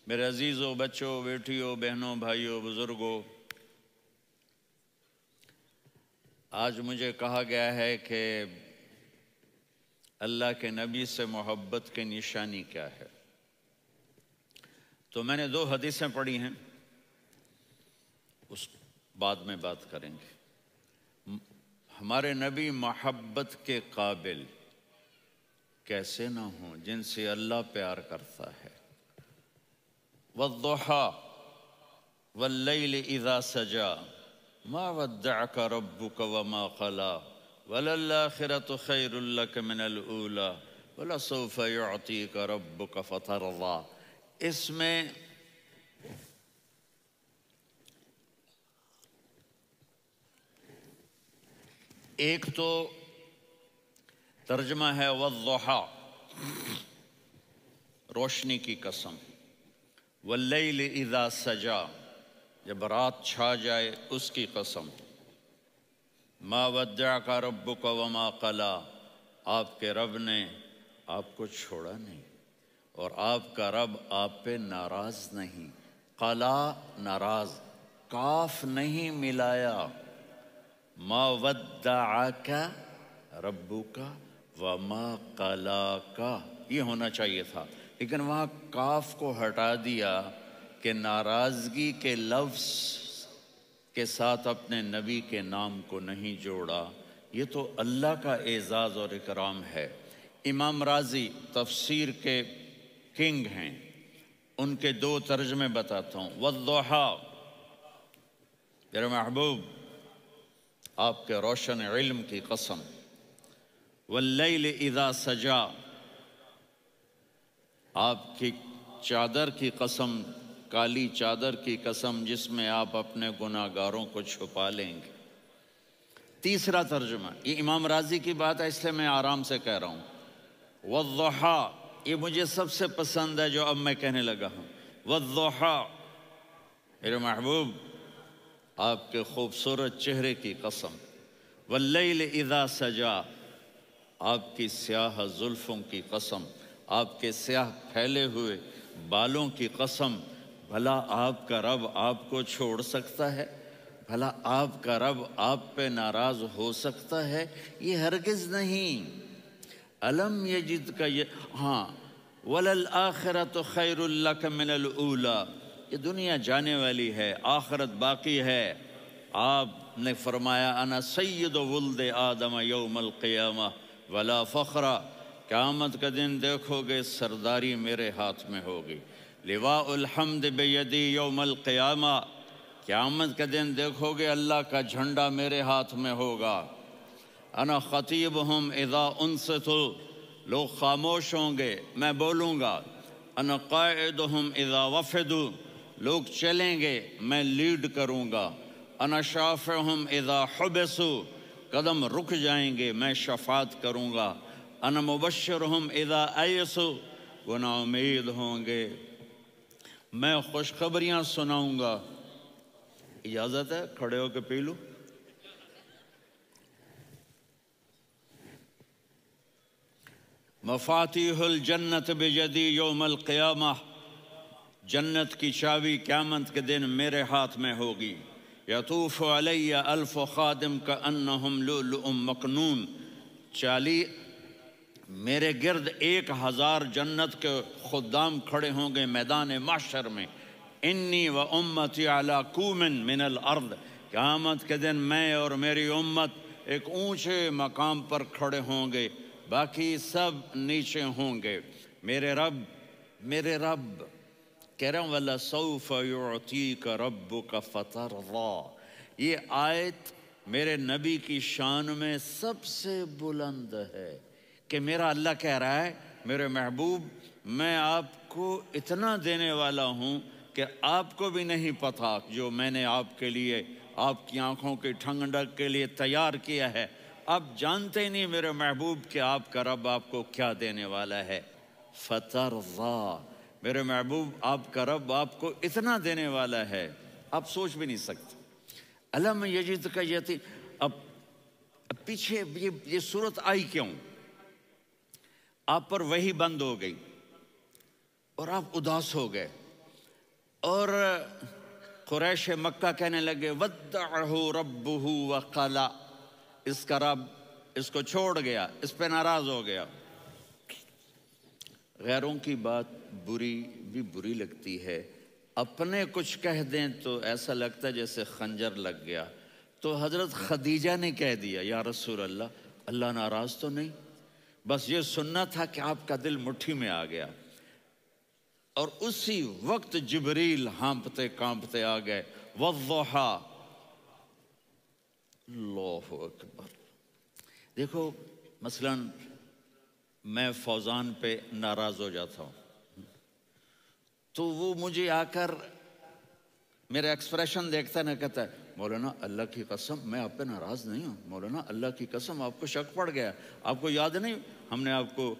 میرے عزیزوں، بچوں، بیٹیوں، بہنوں، بھائیوں، بزرگوں، آج مجھے کہا گیا ہے کہ اللہ کے نبی سے محبت کی نشانی کیا ہے۔ تو میں نے 2 حدیثیں پڑھی ہیں، اس بعد میں بات کریں گے۔ ہمارے نبی محبت کے قابل کیسے نہ ہوں جن سے اللہ پیار کرتا ہے۔ والضحى واللیل اذا سجا ما ودعك ربك وما قلى وللآخرة خیر لك من الأولى ولسوف يعطيك ربك فترضى۔ اس میں ایک تو ترجمہ ہے والضحى، روشنی کی قسم، واللیل اذا سجا، جب رات چھا جائے اس کی قسم، ما ودعک ربک وما قلی، آپ کے رب نے آپ کو چھوڑا نہیں اور آپ کا رب آپ پہ ناراض نہیں۔ قلا ناراض، کاف نہیں ملایا۔ ما ودعک ربک وما قلاک، یہ ہونا چاہیے تھا، لیکن وہاں کاف کو ہٹا دیا کہ ناراضگی کے لفظ کے ساتھ اپنے نبی کے نام کو نہیں جوڑا۔ یہ تو اللہ کا اعزاز اور اکرام ہے۔ امام رازی تفسیر کے کنگ ہیں، ان کے 2 ترجمے بتاتا ہوں۔ والضحیٰ، میرے محبوب آپ کے روشن علم کی قسم۔ واللیل اذا سجا، آپ کی چادر کی قسم، کالی چادر کی قسم جس میں آپ اپنے گناہ گاروں کو چھپا لیں گے۔ تیسرا ترجمہ، یہ امام رازی کی بات ہے اس لیے میں آرام سے کہہ رہا ہوں۔ والضحیٰ، یہ مجھے سب سے پسند ہے جو اب میں کہنے لگا ہوں۔ والضحیٰ، میرے محبوب آپ کے خوبصورت چہرے کی قسم۔ واللیل اذا سجا، آپ کی سیاہ زلفوں کی قسم، آپ کے سیاہ پھیلے ہوئے بالوں کی قسم۔ بھلا آپ کا رب آپ کو چھوڑ سکتا ہے؟ بھلا آپ کا رب آپ پہ ناراض ہو سکتا ہے؟ یہ ہرگز نہیں۔ الم یجد کا ہاں، وللآخرۃ خیر لک من الاولی، یہ دنیا جانے والی ہے، آخرت باقی ہے۔ آپ نے فرمایا انا سید ولد آدم یوم القیامہ ولا فخر، قیامت کا دن دیکھو گے سرداری میرے ہاتھ میں ہوگی۔ لواء الحمد بیدی یوم القیامہ، قیامت کا دن دیکھو گے اللہ کا جھنڈا میرے ہاتھ میں ہوگا۔ انا خطیبہم اذا انصتوا، لوگ خاموش ہوں گے میں بولوں گا۔ انا قائدہم اذا وفدوا، لوگ چلیں گے میں لیڈ کروں گا۔ انا شافعہم اذا حبسوا، قدم رک جائیں گے میں شفاعت کروں گا۔ انا مبشرہم اذا ایسوا، وہ نا امید ہوں گے میں خوشخبریاں سناؤں گا۔ اجازت ہے کھڑے ہو کے پی لوں؟ مفاتیح الجنت بیدی یوم القیامہ، جنت کی چابی قیامت کے دن میرے ہاتھ میں ہوگی۔ یطوف علی الف خادم کانہم لؤلؤ مکنون، میرے گرد 1000 جنت کے خدام کھڑے ہوں گے میدان محشر میں۔ انی و امتی علی کوم من الارض، قیامت کے دن میں اور میری امت ایک اونچے مقام پر کھڑے ہوں گے، باقی سب نیچے ہوں گے۔ میرے رب کہہ رہا ہوں وَلَسَوْفَ يُعْطِيكَ رَبُّكَ فَتَرْضَىٰ، یہ آیت میرے نبی کی شان میں سب سے بلند ہے کہ میرا اللہ کہہ رہا ہے میرے محبوب میں آپ کو اتنا دینے والا ہوں کہ آپ کو بھی نہیں پتہ جو میں نے آپ کے لیے، آپ کی آنکھوں کی ٹھنڈک کے لیے تیار کیا ہے۔ آپ جانتے ہی نہیں میرے محبوب کہ آپ کا رب آپ کو کیا دینے والا ہے۔ فَتَرْضَىٰ، میرے محبوب آپ کا رب آپ کو اتنا دینے والا ہے آپ سوچ بھی نہیں سکتے۔ الم یجد کا یتیم، اب پیچھے یہ صورت آئی کیوں؟ آپ پر وحی بند ہو گئی اور آپ اداس ہو گئے۔ اور قریش مکہ کہنے لگے ودعہ ربہ وقلا، اس کا رب اس کو چھوڑ گیا، اس پہ ناراض ہو گیا۔ غیروں کی بات بری بھی بری لگتی ہے، اپنے کچھ کہہ دیں تو ایسا لگتا ہے جیسے خنجر لگ گیا۔ تو حضرت خدیجہ نے کہہ دیا یا رسول اللہ، اللہ ناراض تو نہیں؟ بس یہ سننا تھا کہ آپ کا دل مٹھی میں آ گیا۔ اور اسی وقت جبریل ہانپتے کانپتے آ گئے، والضحیٰ، اللہ اکبر۔ دیکھو مثلا میں فوزان پہ ناراض ہو جاتا ہوں تو وہ مجھے آ کر میرا ایکسپریشن دیکھتا ہے نا، کہتا ہے مولانا اللہ کی قسم میں آپ پہ ناراض نہیں ہوں، مولانا اللہ کی قسم آپ کو شک پڑ گیا، آپ کو یاد نہیں ہم نے آپ کو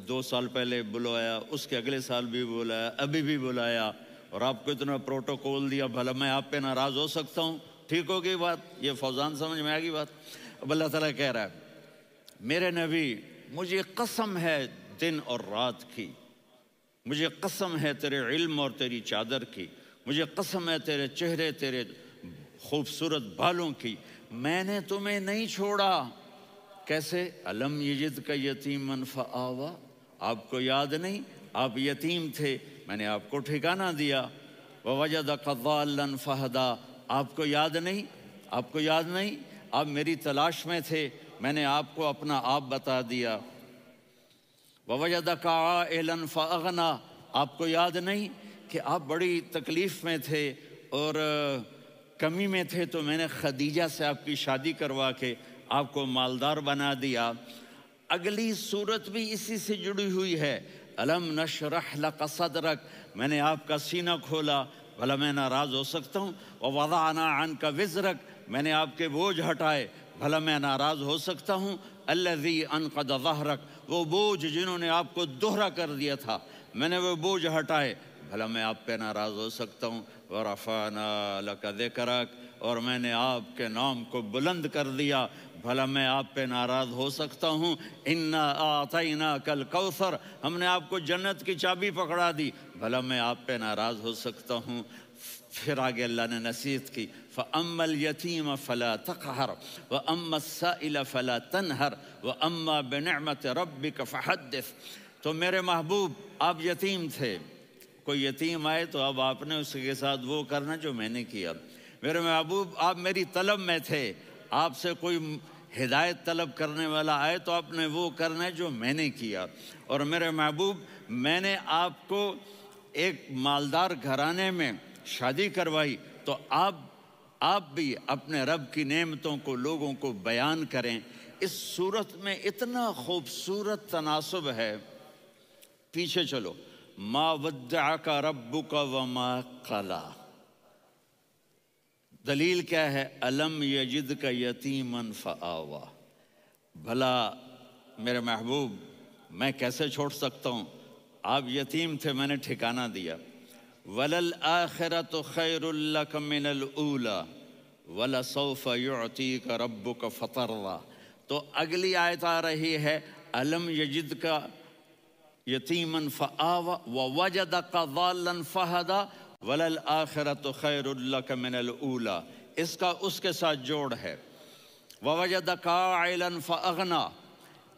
2 سال پہلے بلایا، اس کے اگلے سال بھی بلایا، ابھی بھی بلایا، اور آپ کو اتنا پروٹوکول دیا، بھلا میں آپ پہ ناراض ہو سکتا ہوں؟ ٹھیک ہوگی بات؟ یہ فوزان سمجھ میں آ گئی بات؟ اب اللہ تعالیٰ کہہ رہا ہے میرے نبی مجھے قسم ہے دن اور رات کی، مجھے قسم ہے تیرے علم اور تیری چادر کی، مجھے قسم ہے تیرے چہرے تیرے خوبصورت بالوں کی، میں نے تمہیں نہیں چھوڑا۔ کیسے؟ الم یجد کا یتیمن فآوا، آپ کو یاد نہیں آپ یتیم تھے، میں نے آپ کو ٹھکانہ دیا۔ ووجدک ضالا فہدا، آپ کو یاد نہیں، آپ کو یاد نہیں آپ میری تلاش میں تھے، میں نے آپ کو اپنا آپ بتا دیا۔ ووجدک عائلا فاغنا، آپ کو یاد نہیں کہ آپ بڑی تکلیف میں تھے اور کمی میں تھے، تو میں نے خدیجہ سے آپ کی شادی کروا کے آپ کو مالدار بنا دیا۔ اگلی صورت بھی اسی سے جڑی ہوئی ہے، الم نشرح لک صدرک، میں نے آپ کا سینہ کھولا، بھلا میں ناراض ہو سکتا ہوں؟ ووضعنا عنک وزرک، میں نے آپ کے بوجھ ہٹائے، بھلا میں ناراض ہو سکتا ہوں؟ الذی انقض ظہرک، وہ بوجھ جنہوں نے آپ کو دوہرا کر دیا تھا، میں نے وہ بوجھ ہٹائے، بھلا میں آپ پہ ناراض ہو سکتا ہوں؟ ورفعنا لک ذکرک، اور میں نے آپ کے نام کو بلند کر دیا، بھلا میں آپ پہ ناراض ہو سکتا ہوں؟ انا اعطیناک الکوثر، ہم نے آپ کو جنت کی چابی پکڑا دی، بھلا میں آپ پہ ناراض ہو سکتا ہوں؟ پھر آگے اللہ نے نصیحت کی، فَأَمَّا الْيَتِيمَ فَلَا تَقْهَرْ وَأَمَّا السَّائِلَ فَلَا تَنْهَرْ وَأَمَّا بِنِعْمَةِ رَبِّكَ فَحَدِّثْ۔ تو میرے محبوب آپ یتیم تھے، کوئی یتیم آئے تو اب آپ نے اس کے ساتھ وہ کرنا جو میں نے کیا۔ میرے محبوب آپ میری طلب میں تھے، آپ سے کوئی ہدایت طلب کرنے والا آئے تو آپ نے وہ کرنا ہے جو میں نے کیا۔ اور میرے محبوب میں نے آپ کو ایک مالدار گھرانے میں شادی کروائی، تو آپ بھی اپنے رب کی نعمتوں کو لوگوں کو بیان کریں۔ اس صورت میں اتنا خوبصورت تناسب ہے، پیچھے چلو، ما ودعک ربک وما قلا، دلیل کیا ہے؟ الم یجدک یتیما فآوا، بھلا میرے محبوب میں کیسے چھوڑ سکتا ہوں؟ آپ یتیم تھے، میں نے ٹھکانہ دیا۔ وَلَلْآخِرَةُ خَيْرٌ لَكَ مِنَ الْأُولَى وَلَسَوْفَ يُعْطِيكَ رَبُّكَ فَتَرْضَىٰ۔ تو اگلی آیت آ رہی ہے، الم یجدک یتیما فآوا ووجدک ضالا فہدا وَلَلْآخِرَةُ خَيْرٌ لَكَ مِنَ الْأُولَى، اس کا اس کے ساتھ جوڑ ہے۔ وَوَجَدَكَ عَائِلًا فَأَغْنَىٰ،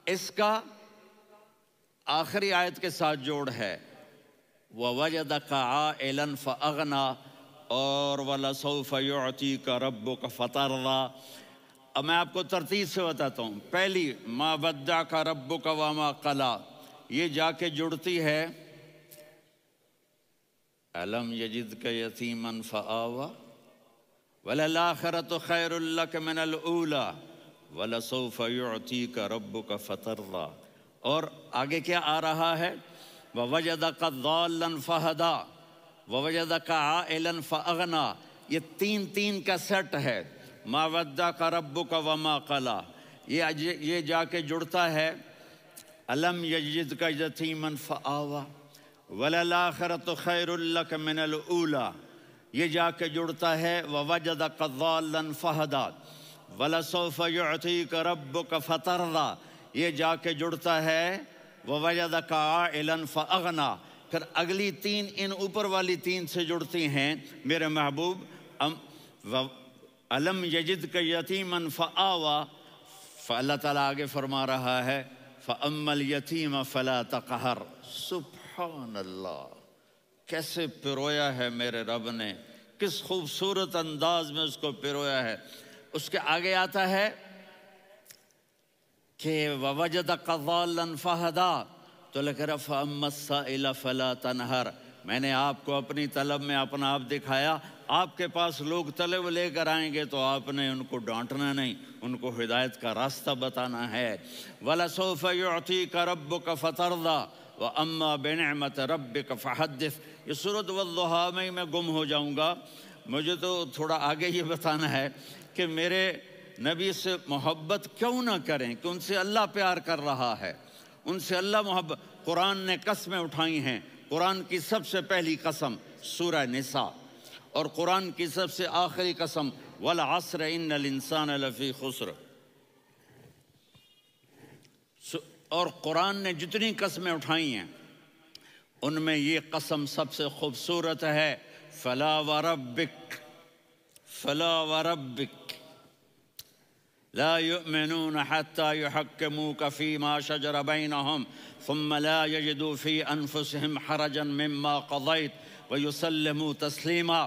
اس کا آخری آیت کے ساتھ جوڑ ہے، وَوَجَدَكَ عَائِلًا فَأَغْنَىٰ اور وَلَسَوْفَ يُعْطِيكَ رَبُّكَ فَتَرْضَىٰ۔ اب میں آپ کو ترتیب سے بتاتا ہوں۔ پہلی مَا وَدَّعَكَ رَبُّكَ وَمَا قَلَىٰ، یہ جا کے جڑتی ہے الم یجدک یتیما فآوا وَلَلْآخِرَةُ خَيْرٌ لَكَ مِنَ الْأُولَىٰ وَلَسَوْفَ يُعْطِيكَ رَبُّكَ فَتَرْضَىٰ۔ اور آگے کیا آ رہا ہے؟ وَوَجَدَكَ ضَالًّا فَہَدَىٰ وَوَجَدَكَ عَائِلًا فَأَغْنَىٰ، یہ تین کا سیٹ ہے۔ مَا وَدَّعَكَ رَبُّكَ وَمَا قَلَىٰ، یہ جا کے جڑتا ہے الم یجدک یتیما فآوا وَلَلْآخِرَةُ خَيْرٌ لَكَ مِنَ الْأُولَىٰ، یہ جا کے جڑتا ہے وَوَجَدَكَ ضَالًّا فَہَدَىٰ وَلَسَوْفَ يُعْطِيكَ رَبُّكَ فَتَرْضَىٰ، یہ جا کے جڑتا ہے وَوَجَدَكَ عَائِلًا فَأَغْنَىٰ، پھر اگلی تین ان اوپر والی تین سے جڑتی ہیں میرے محبوب علم یجد کا یتیمن فآوا، اللہ تعالیٰ آگے فرما رہا ہے فَأَمَّا الْيَتِيمَ فَلَا تَقْهَرْ. سبحان اللہ، کیسے پرویا ہے میرے رب نے، کس خوبصورت انداز میں اس کو پرویا ہے. اس کے آگے آتا ہے کہ وَوَجَدَكَ ضَالًّا فَهَدَىٰ، تو لکھ رہا فَأَمَّا السَّائِلَ فَلَا تَنْهَرْ. میں نے آپ کو اپنی طلب میں اپنا آپ دکھایا. آپ کے پاس لوگ طلب لے کر آئیں گے تو آپ نے ان کو ڈانٹنا نہیں، ان کو ہدایت کا راستہ بتانا ہے. وَلَسَوْفَ يُعْطِيكَ رَبُّكَ فَتَرْضَىٰ وَأَمَّا بِنِعْمَةِ رَبِّكَ فَحَدِّثْ. یہ سورۃ والضحیٰ میں گم ہو جاؤں گا. مجھے تو تھوڑا آگے یہ بتانا ہے کہ میرے نبی سے محبت کیوں نہ کریں، کہ ان سے اللہ پیار کر رہا ہے، ان سے اللہ محبت. قرآن نے قسمیں اٹھائی ہیں. قرآن کی سب سے پہلی قسم سورہ نساء، اور قرآن کی سب سے آخری قسم والعصر ان الانسان لفی خسر. اور قرآن نے جتنی قسمیں اٹھائی ہیں ان میں یہ قسم سب سے خوبصورت ہے. فلا وربک، فلا وربک لا يؤمنون حتى يحكموك فيما شجر بينهم ثم لا يجدوا في أنفسهم حرجا مما قضيت ويسلموا تسلیما.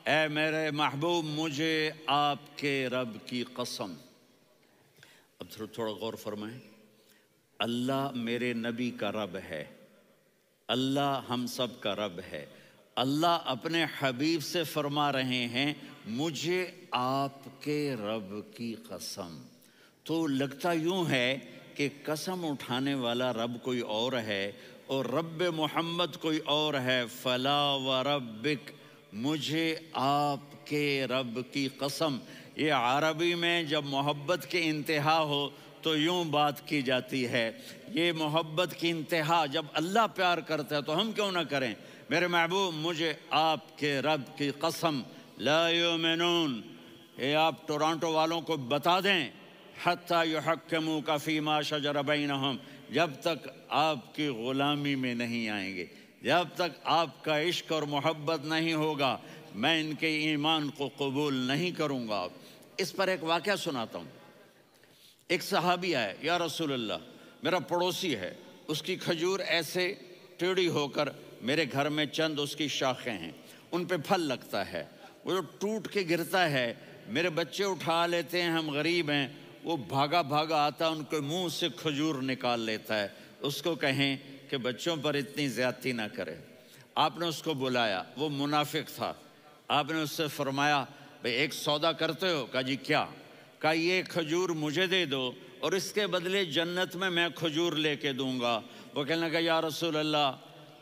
اے میرے محبوب، مجھے آپ کے رب کی قسم. اب تھوڑا غور فرمائیں. اللہ میرے نبی کا رب ہے، اللہ ہم سب کا رب ہے. اللہ اپنے حبیب سے فرما رہے ہیں مجھے آپ کے رب کی قسم. تو لگتا یوں ہے کہ قسم اٹھانے والا رب کوئی اور ہے اور رب محمد کوئی اور ہے. فلا وربک، مجھے آپ کے رب کی قسم. یہ عربی میں جب محبت کی انتہا ہو تو یوں بات کی جاتی ہے. یہ محبت کی انتہا جب اللہ پیار کرتا ہے تو ہم کیوں نہ کریں. میرے محبوب، مجھے آپ کے رب کی قسم لا یؤمنون، یہ آپ ٹورانٹو والوں کو بتا دیں، حتی یحکموک فیما شجر بینہم، جب تک آپ کی غلامی میں نہیں آئیں گے، جب تک آپ کا عشق اور محبت نہیں ہوگا، میں ان کے ایمان کو قبول نہیں کروں گا. اس پر ایک واقعہ سناتا ہوں. ایک صحابی آئے، یا رسول اللہ، میرا پڑوسی ہے، اس کی کھجور ایسے ٹیڑھی ہو کر میرے گھر میں چند اس کی شاخیں ہیں، ان پہ پھل لگتا ہے، وہ جو ٹوٹ کے گرتا ہے، میرے بچے اٹھا لیتے ہیں، ہم غریب ہیں، وہ بھاگا بھاگا آتا ان کے منہ سے کھجور نکال لیتا ہے. اس کو کہیں کہ بچوں پر اتنی زیادتی نہ کرے. آپ نے اس کو بلایا، وہ منافق تھا. آپ نے اس سے فرمایا بھئی ایک سودا کرتے ہو؟ کہا جی کیا؟ کہا یہ کھجور مجھے دے دو اور اس کے بدلے جنت میں کھجور لے کے دوں گا. وہ کہنے لگا یا رسول اللہ،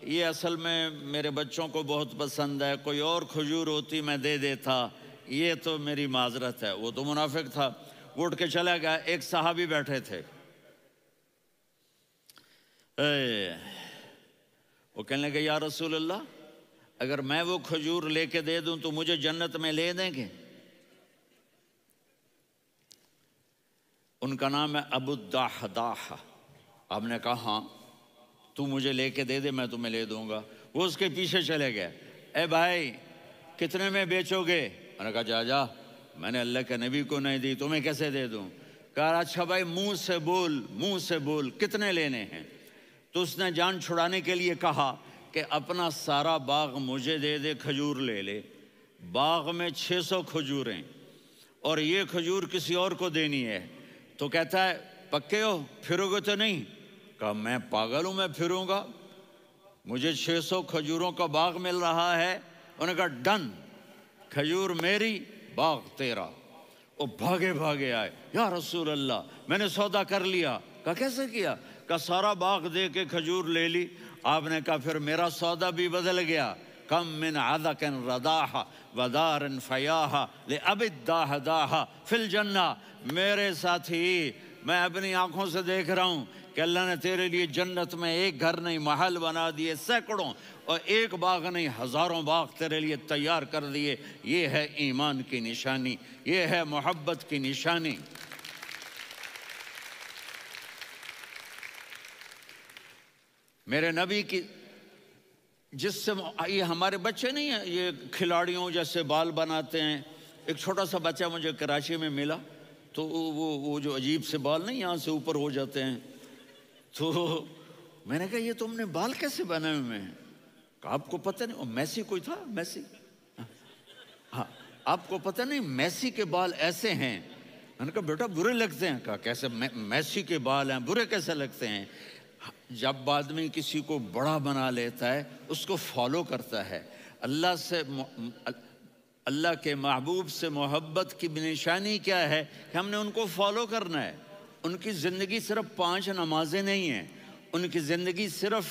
یہ اصل میں میرے بچوں کو بہت پسند ہے، کوئی اور کھجور ہوتی میں دے دیتا، یہ تو میری معذرت ہے. وہ تو منافق تھا، وہ اٹھ کے چلا گیا. ایک صحابی بیٹھے تھے، وہ کہنے لگے یا رسول اللہ، اگر میں وہ کھجور لے کے دے دوں تو مجھے جنت میں لے دیں گے؟ ان کا نام ہے ابو الدحداح. آپ نے کہا ہاں، تو مجھے لے کے دے دے، میں تمہیں لے دوں گا. وہ اس کے پیچھے چلے گئے. اے بھائی کتنے میں بیچو گے؟ میں نے کہا جا جا، میں نے اللہ کے نبی کو نہیں دی، تمہیں کیسے دے دوں؟ کہا اچھا بھائی منہ سے بول، منہ سے بول، کتنے لینے ہیں؟ تو اس نے جان چھڑانے کے لیے کہا کہ اپنا سارا باغ مجھے دے دے، کھجور لے لے. باغ میں 600 کھجوریں اور یہ کھجور کسی اور کو دینی ہے. تو کہتا ہے پکے ہو، پھرو گے تو نہیں؟ کہا میں پاگل ہوں، میں پھروں گا؟ مجھے 600 کھجوروں کا باغ مل رہا ہے. انہوں نے کہا ڈن، کھجور میری، باغ تیرا. وہ بھاگے بھاگے آئے، یا رسول اللہ میں نے سودا کر لیا. کہا کیسے کیا؟ کہا سارا باغ دے کے کھجور لے لی. آپ نے کہا پھر میرا سودا بھی بدل گیا. کم من عدق رداح ودار فیاح لأب الدحداح فی الجنہ. میرے ساتھی، میں اپنی آنکھوں سے دیکھ رہا ہوں کہ اللہ نے تیرے لیے جنت میں ایک گھر نہیں محل بنا دیے سینکڑوں، اور ایک باغ نہیں ہزاروں باغ تیرے لیے تیار کر دیے. یہ ہے ایمان کی نشانی، یہ ہے محبت کی نشانی. میرے نبی کی جس سے یہ ہمارے بچے نہیں ہیں یہ کھلاڑیوں جیسے بال بناتے ہیں. ایک چھوٹا سا بچہ مجھے کراچی میں ملا تو وہ جو عجیب سے بال نہیں یہاں سے اوپر ہو جاتے ہیں, تو میں نے کہا یہ تم نے بال کیسے بنائے ہوئے ہیں؟ کہا آپ کو پتہ نہیں, میسی کوئی تھا میسی, ہاں آپ کو پتہ نہیں میسی کے بال ایسے ہیں؟ میں نے کہا بیٹا برے لگتے ہیں. کہا کیسے میسی کے بال ہیں برے کیسے لگتے ہیں؟ جب آدمی کسی کو بڑا بنا لیتا ہے اس کو فالو کرتا ہے. اللہ کے محبوب سے محبت کی نشانی کیا ہے کہ ہم نے ان کو فالو کرنا ہے. ان کی زندگی صرف 5 نمازیں نہیں ہیں, ان کی زندگی صرف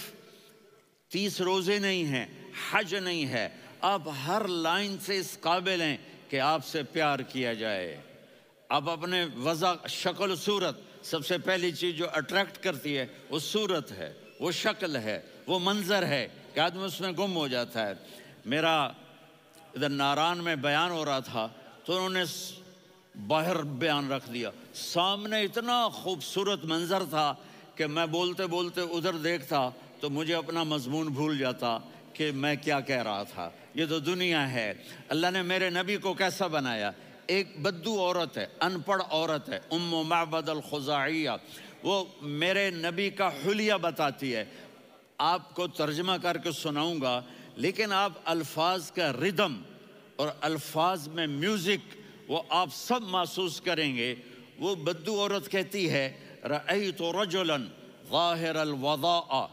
30 روزے نہیں ہیں, حج نہیں ہے. آپ ہر لائن سے اس قابل ہیں کہ آپ سے پیار کیا جائے. آپ اپنے وضع شکل صورت, سب سے پہلی چیز جو اٹریکٹ کرتی ہے وہ صورت ہے, وہ شکل ہے, وہ منظر ہے کہ آدمی اس میں گم ہو جاتا ہے. میرا ادھر ناران میں بیان ہو رہا تھا تو انہوں نے باہر بیان رکھ دیا, سامنے اتنا خوبصورت منظر تھا کہ میں بولتے بولتے ادھر دیکھتا تو مجھے اپنا مضمون بھول جاتا کہ میں کیا کہہ رہا تھا. یہ تو دنیا ہے. اللہ نے میرے نبی کو کیسا بنایا؟ ایک بدو عورت ہے, ان پڑھ عورت ہے, ام معبد الخزاعیہ, وہ میرے نبی کا حلیہ بتاتی ہے. آپ کو ترجمہ کر کے سناؤں گا لیکن آپ الفاظ کا ردم اور الفاظ میں میوزک وہ آپ سب محسوس کریں گے. وہ بدو عورت کہتی ہے رأیت رجلا ظاہر الوضاء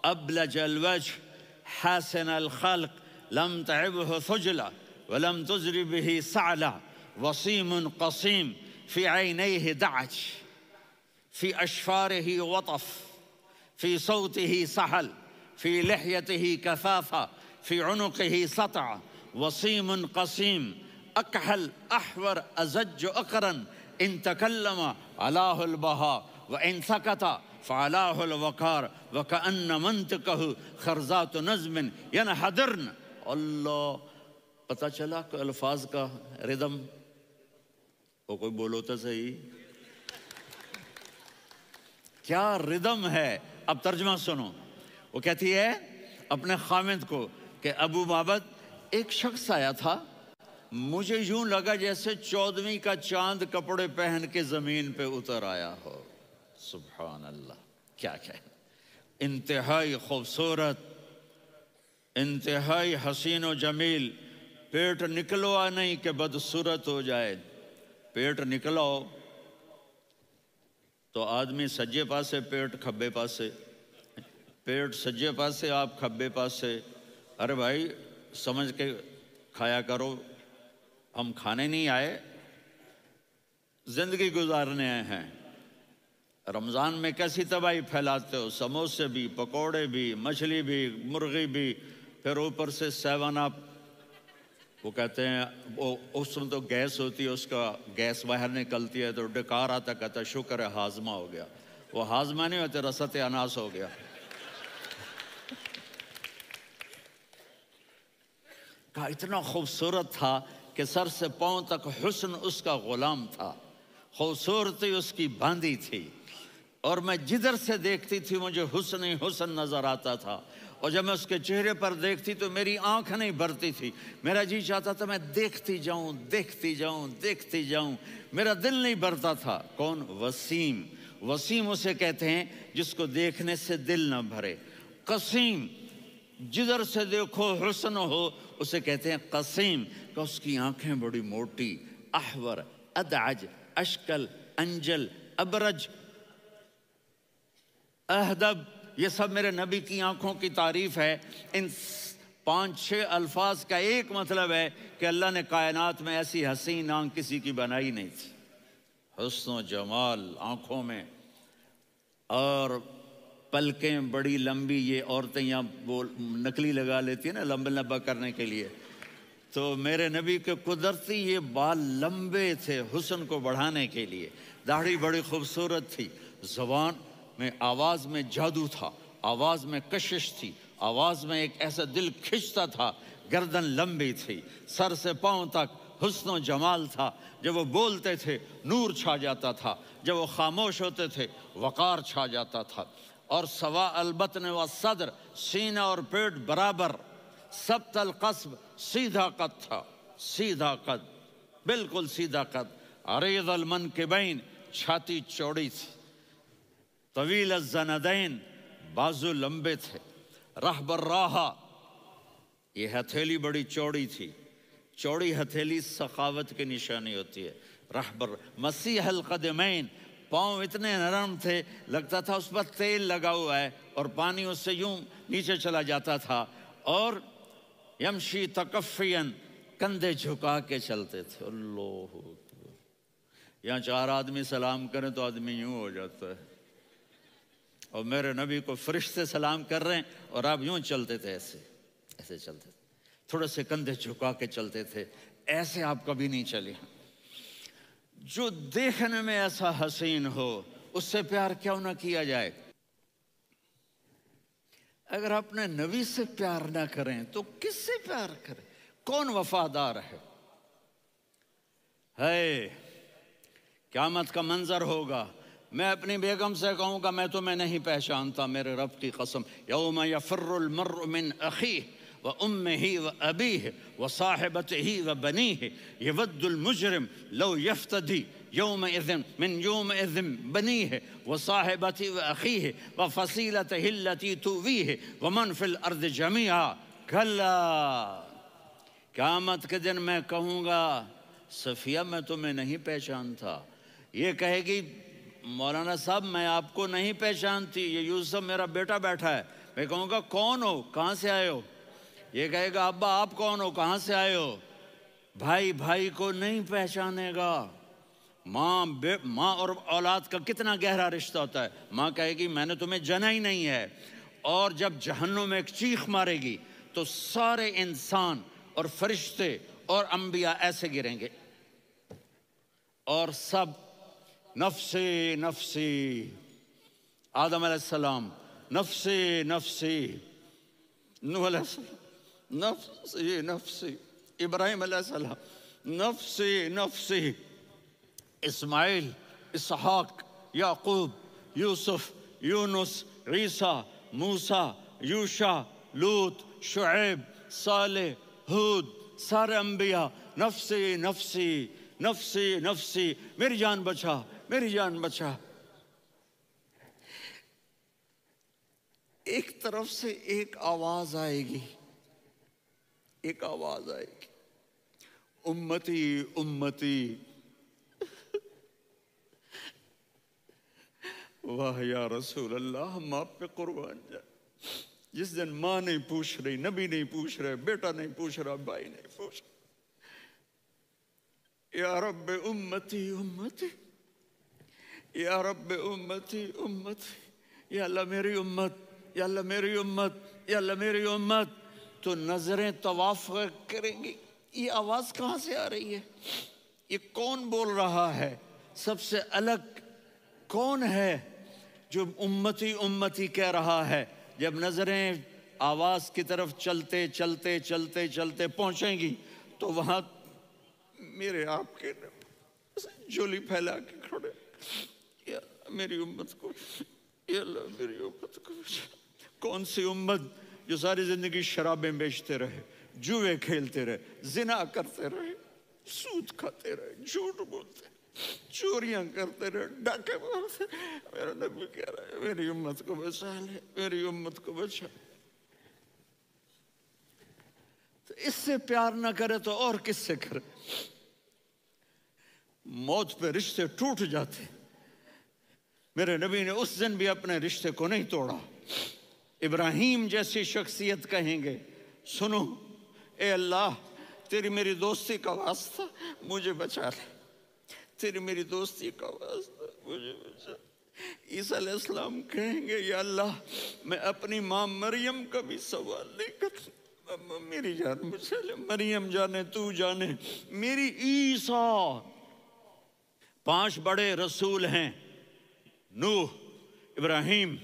ابلج الوجه حاسن الخلق لم تعبه ثجلة ولم تزر به سعلة وصيم قصيم في عينيه دعج في أشفاره وطف في صوته سحل في لحيته كثافة في عنقه سطع وصيم قصيم أكحل أحور أزج أقرن إن تكلم علاه البهاء وإن سكت فعلاه الوقار وكأن منطقه خرزات نظم ينحدرن. اللہ, پتہ چلا کہ الفاظ کا ردم. وہ کوئی بولو تو صحیح, کیا ردم ہے. اب ترجمہ سنو. وہ کہتی ہے اپنے خامد کو کہ ابو معبد ایک شخص آیا تھا, مجھے یوں لگا جیسے 14ویں کا چاند کپڑے پہن کے زمین پہ اتر آیا ہو. سبحان اللہ, کیا کہے, انتہائی خوبصورت, انتہائی حسین و جمیل. پیٹ نکلوا نہیں کہ بدصورت ہو جائے. پیٹ نکلاؤ تو آدمی سجے پاسے پیٹ کھبے پاسے, پیٹ سجے پاسے آپ کھبے پاسے. ارے بھائی سمجھ کے کھایا کرو, ہم کھانے نہیں آئے, زندگی گزارنے آئے ہیں. رمضان میں کیسی تباہی پھیلاتے ہو, سموسے بھی, پکوڑے بھی, مچھلی بھی, مرغی بھی, پھر اوپر سے 7 اپ. وہ کہتے ہیں وہ اس میں تو گیس ہوتی ہے, اس کا گیس باہر نکلتی ہے تو ڈکار آتا, کہتا شکر ہے ہاضمہ ہو گیا. وہ ہاضمہ نہیں ہوتے, رست اناس ہو گیا. کہا اتنا خوبصورت تھا کہ سر سے پاؤں تک حسن اس کا غلام تھا, خوبصورتی اس کی باندھی تھی, اور میں جدھر سے دیکھتی تھی مجھے حسن ہی حسن نظر آتا تھا. اور جب میں اس کے چہرے پر دیکھتی تو میری آنکھ نہیں بھرتی تھی, میرا جی چاہتا تھا میں دیکھتی جاؤں دیکھتی جاؤں دیکھتی جاؤں, میرا دل نہیں بھرتا تھا. کون؟ وسیم. وسیم اسے کہتے ہیں جس کو دیکھنے سے دل نہ بھرے. قسیم, جدھر سے دیکھو حسن ہو, اسے کہتے ہیں قسیم, کہ اس کی آنکھیں بڑی موٹی. احور, ادعج, اشکل, انجل, ابرج, اہدب, یہ سب میرے نبی کی آنکھوں کی تعریف ہے. ان 5-6 الفاظ کا ایک مطلب ہے کہ اللہ نے کائنات میں ایسی حسین آنکھ کسی کی بنائی نہیں تھی. حسن و جمال آنکھوں میں, اور پلکیں بڑی لمبی. یہ عورتیں یہاں نکلی لگا لیتی ہیں نا لمبا لمبا کرنے کے لیے, تو میرے نبی کے قدرتی یہ بال لمبے تھے حسن کو بڑھانے کے لیے. داڑھی بڑی خوبصورت تھی. زبان میں, آواز میں جادو تھا, آواز میں کشش تھی, آواز میں ایک ایسا دل کھنچتا تھا. گردن لمبی تھی, سر سے پاؤں تک حسن و جمال تھا. جب وہ بولتے تھے نور چھا جاتا تھا, جب وہ خاموش ہوتے تھے وقار چھا جاتا تھا. اور سوا البطن و صدر، سینہ اور پیٹ برابر، سبت القصب، سیدھا قد تھا، سیدھا قد، بالکل سیدھا قد، عریض المنکبین، چھاتی چوڑی تھی، طویل الزندین، بازو لمبے تھے، رحب الراحہ، یہ ہتھیلی بڑی چوڑی تھی، چوڑی ہتھیلی سخاوت کی نشانی ہوتی ہے، رحبر، مسیح القدمین، پاؤں اتنے نرم تھے لگتا تھا اس پر تیل لگا ہوا ہے اور پانی اس سے یوں نیچے چلا جاتا تھا، اور یمشی تکفین، کندھے جھکا کے چلتے تھے، اللہ اکبر، یہاں 4 آدمی سلام کریں تو آدمی یوں ہو جاتا ہے، اور میرے نبی کو فرشتے سلام کر رہے ہیں اور آپ یوں چلتے تھے، ایسے ایسے چلتے تھے، تھوڑے سے کندھے جھکا کے چلتے تھے، ایسے آپ کبھی نہیں چلے۔ جو دیکھنے میں ایسا حسین ہو اس سے پیار کیوں نہ کیا جائے؟ اگر اپنے نبی سے پیار نہ کریں تو کس سے پیار کریں؟ کون وفادار ہے؟ قیامت کا منظر ہوگا، میں اپنی بیگم سے کہوں گا میں تمہیں نہیں پہچانتا، میرے رب کی قسم، یوم یفر المرء من اخیہ وامہ وابیہ وصاحبتہ وبنیہ یود المجرم لو یفتدی یومئذ من یومئذ بنیہ وصاحبتہ واخیہ وفصیلتہ التی تؤویہ ومن فی الارض جمیعا کلا، قیامت کے دن میں کہوں گا صفیہ میں تمہیں نہیں پہچانتا، یہ کہے گی مولانا صاحب میں آپ کو نہیں پہچانتی، یہ یوسف میرا بیٹا بیٹھا ہے، میں کہوں گا کون ہو، کہاں سے آئے ہو؟ یہ کہے گا ابا آپ کون ہو، کہاں سے آئے ہو؟ بھائی بھائی کو نہیں پہچانے گا۔ ماں اور اولاد کا کتنا گہرا رشتہ ہوتا ہے، ماں کہے گی میں نے تمہیں جنا ہی نہیں ہے، اور جب جہنم میں ایک چیخ مارے گی تو سارے انسان اور فرشتے اور انبیاء ایسے گریں گے، اور سب نفسی نفسی، آدم علیہ السلام نفسی نفسی، نوح علیہ السلام نفسی نفسی، ابراہیم علیہ السلام نفسی نفسی، اسماعیل، اسحاق، یعقوب، یوسف، یونس، عیسیٰ، موسیٰ، یوشع، لوط، شعیب، صالح، ہود، سارے انبیاء نفسی نفسی نفسی نفسی، میری جان بچا، میری جان بچا۔ ایک طرف سے ایک آواز آئے گی، ایک آواز آئے گی، امتی امتی، واہ یا رسول اللہ، ہم آپ پہ قربان جائیں۔ جس دن ماں نہیں پوچھ رہی، نبی نہیں پوچھ رہے، بیٹا نہیں پوچھ رہا، بھائی نہیں پوچھ رہا، یا رب امتی امتی، یا رب امتی امتی، یا اللہ میری امت، یا اللہ میری امت، یا اللہ میری امت، تو نظریں طواف کریں گی، یہ آواز کہاں سے آ رہی ہے؟ یہ کون بول رہا ہے؟ سب سے الگ کون ہے جو امتی امتی کہہ رہا ہے؟ جب نظریں آواز کی طرف چلتے چلتے چلتے چلتے پہنچیں گی تو وہاں میرے آپ کے جولی پھیلا کے کھڑے، یا میری امت کو، یا اللہ میری امت کو۔ کون سی امت جو ساری زندگی شرابیں بیچتے رہے، جوئے کھیلتے رہے، زنا کرتے رہے، سود کھاتے رہے، جھوٹ بولتے رہے، چوریاں کرتے رہے، ڈاکے مارتے رہے، میرا نبی کہہ رہا ہے میری امت کو بچا لے، میری امت کو بچا۔ تو اس سے پیار نہ کرے تو اور کس سے کرے؟ موت پہ رشتے ٹوٹ جاتے، میرے نبی نے اس دن بھی اپنے رشتے کو نہیں توڑا۔ ابراہیم جیسی شخصیت کہیں گے سنو اے اللہ تیری میری دوستی کا واسطہ مجھے بچا لے، تیری میری دوستی کا واسطہ مجھے بچا۔ عیسیٰ علیہ السلام کہیں گے یا اللہ میں اپنی ماں مریم کا بھی سوال نہیں کرتا، میری جان بچا لے، مریم جانے تو جانے میری عیسیٰ۔ 5 بڑے رسول ہیں، نوح، ابراہیم،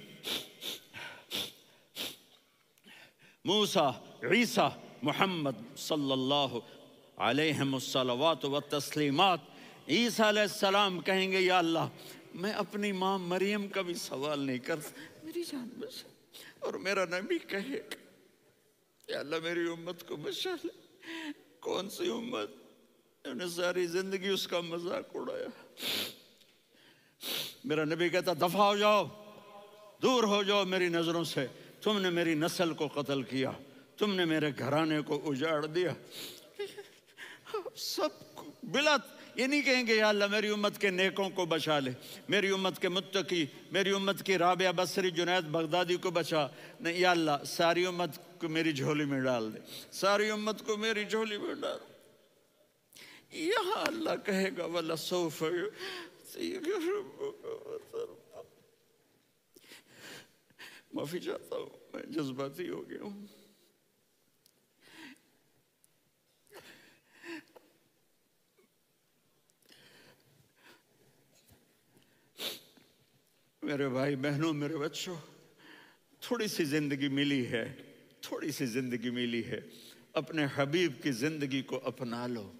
موسیٰ، عیسیٰ، محمد صلی اللہ علیہ الصلوات والتسلیمات۔ عیسیٰ علیہ السلام کہیں گے یا اللہ میں اپنی ماں مریم کا بھی سوال نہیں کرتا، میری جان بچا۔ اور میرا نبی کہے یا اللہ میری امت کو بچا لے۔ کون سی امت انہوں نے ساری زندگی اس کا مذاق اڑایا۔ میرا نبی کہتا دفع ہو جاؤ، دور ہو جاؤ میری نظروں سے، تم نے میری نسل کو قتل کیا، تم نے میرے گھرانے کو اجاڑ دیا۔ سب بلا یہ نہیں کہیں گے یا اللہ میری امت کے نیکوں کو بچا لے، میری امت کے متقی، میری امت کی رابعہ بصری جنید بغدادی کو بچا، نہیں یا اللہ ساری امت کو میری جھولی میں ڈال دے، ساری امت کو میری جھولی میں ڈال۔ یہاں اللہ کہے گا وَلَسَوْفَ يُعْطِيكَ رَبُّكَ فَتَرْضَىٰ۔ معافی چاہتا ہوں، میں جذباتی ہو گیا ہوں۔ میرے بھائی بہنوں، میرے بچوں، تھوڑی سی زندگی ملی ہے، تھوڑی سی زندگی ملی ہے، اپنے حبیب کی زندگی کو اپنا لو۔